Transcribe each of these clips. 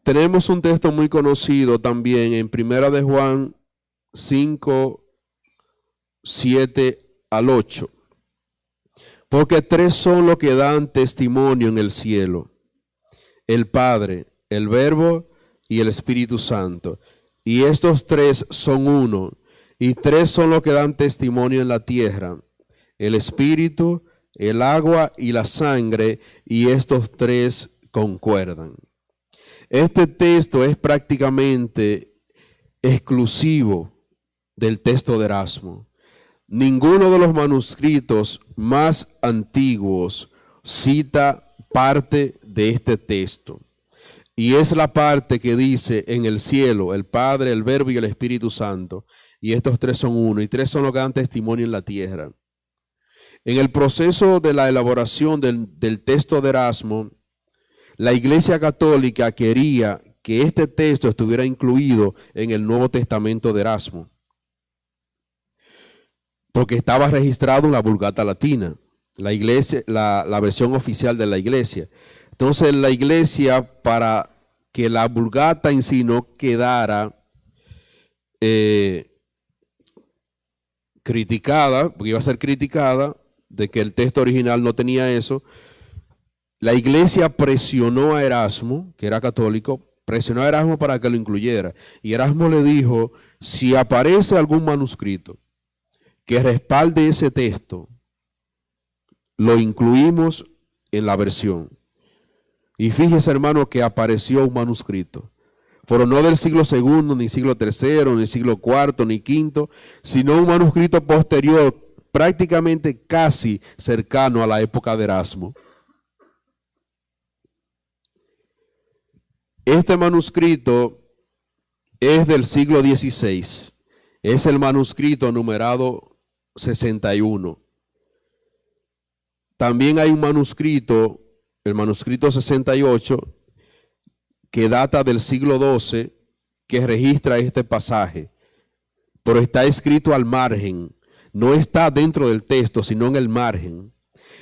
Tenemos un texto muy conocido también en Primera de Juan 5, 7 al 8. Porque tres son los que dan testimonio en el cielo: el Padre, el Verbo y el Espíritu Santo. Y estos tres son uno. Y tres son los que dan testimonio en la tierra: el Espíritu, el agua y la sangre. Y estos tres concuerdan. Este texto es prácticamente exclusivo del texto de Erasmo. Ninguno de los manuscritos más antiguos cita parte de este texto. Y es la parte que dice: en el cielo, el Padre, el Verbo y el Espíritu Santo. Y estos tres son uno. Y tres son los que dan testimonio en la tierra. En el proceso de la elaboración del texto de Erasmo, la Iglesia Católica quería que este texto estuviera incluido en el Nuevo Testamento de Erasmo, porque estaba registrado en la Vulgata Latina, la iglesia, la versión oficial de la Iglesia. Entonces la Iglesia, para que la Vulgata en sí no quedara criticada, porque iba a ser criticada de que el texto original no tenía eso, la Iglesia presionó a Erasmo, que era católico, presionó a Erasmo para que lo incluyera. Y Erasmo le dijo: si aparece algún manuscrito que respalde ese texto, lo incluimos en la versión. Y fíjese, hermano, que apareció un manuscrito, pero no del siglo II, ni siglo III, ni siglo IV, ni V, sino un manuscrito posterior, prácticamente casi cercano a la época de Erasmo. Este manuscrito es del siglo XVI. Es el manuscrito numerado 61. También hay un manuscrito, el manuscrito 68, que data del siglo XII, que registra este pasaje, pero está escrito al margen, no está dentro del texto, sino en el margen.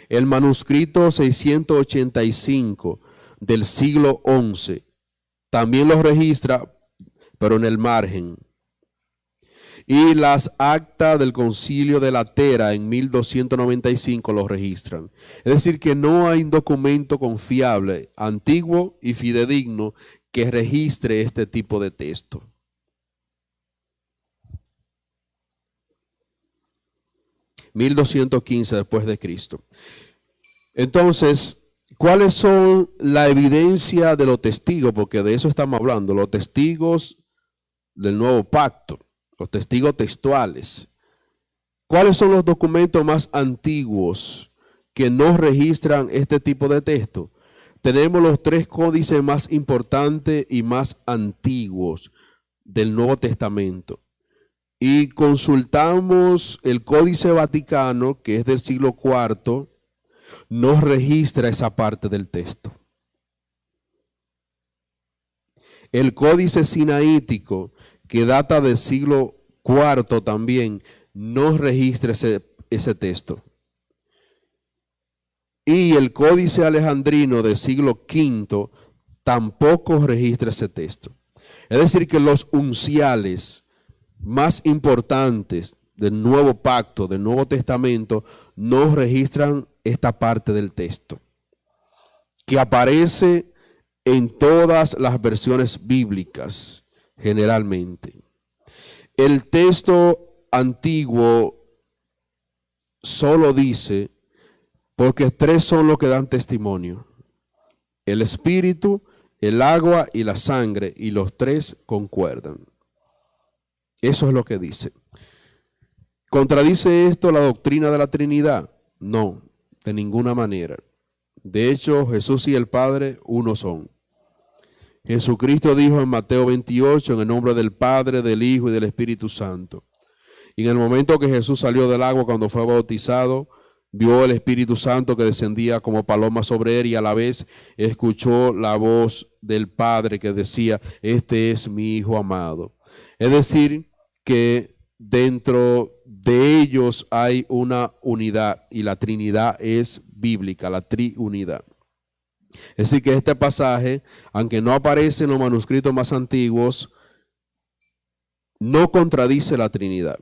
El manuscrito 685 del siglo XI también lo registra, pero en el margen. Y las actas del Concilio de Latera en 1295 lo registran. Es decir, que no hay un documento confiable, antiguo y fidedigno que registre este tipo de texto. (1215 después de Cristo). Entonces, ¿cuáles son la evidencia de los testigos? Porque de eso estamos hablando, los testigos del nuevo pacto, los testigos textuales. ¿Cuáles son los documentos más antiguos que no registran este tipo de texto? Tenemos los tres códices más importantes y más antiguos del Nuevo Testamento. Y consultamos el Códice Vaticano, que es del siglo IV, no registra esa parte del texto. El Códice Sinaítico, que data del siglo IV también, no registra ese texto. Y el Códice Alejandrino del siglo V tampoco registra ese texto. Es decir, que los unciales más importantes del Nuevo Pacto, del Nuevo Testamento, no registran esta parte del texto, que aparece en todas las versiones bíblicas, generalmente. El texto antiguo solo dice: porque tres son los que dan testimonio: el Espíritu, el agua y la sangre, y los tres concuerdan. Eso es lo que dice. ¿Contradice esto la doctrina de la Trinidad? No, de ninguna manera. De hecho, Jesús y el Padre uno son. Jesucristo dijo en Mateo 28, en el nombre del Padre, del Hijo y del Espíritu Santo. Y en el momento que Jesús salió del agua cuando fue bautizado, vio el Espíritu Santo que descendía como paloma sobre él, y a la vez escuchó la voz del Padre que decía: este es mi Hijo amado. Es decir, que dentro de ellos hay una unidad, y la Trinidad es bíblica, la triunidad. Es decir, que este pasaje, aunque no aparece en los manuscritos más antiguos, no contradice la Trinidad.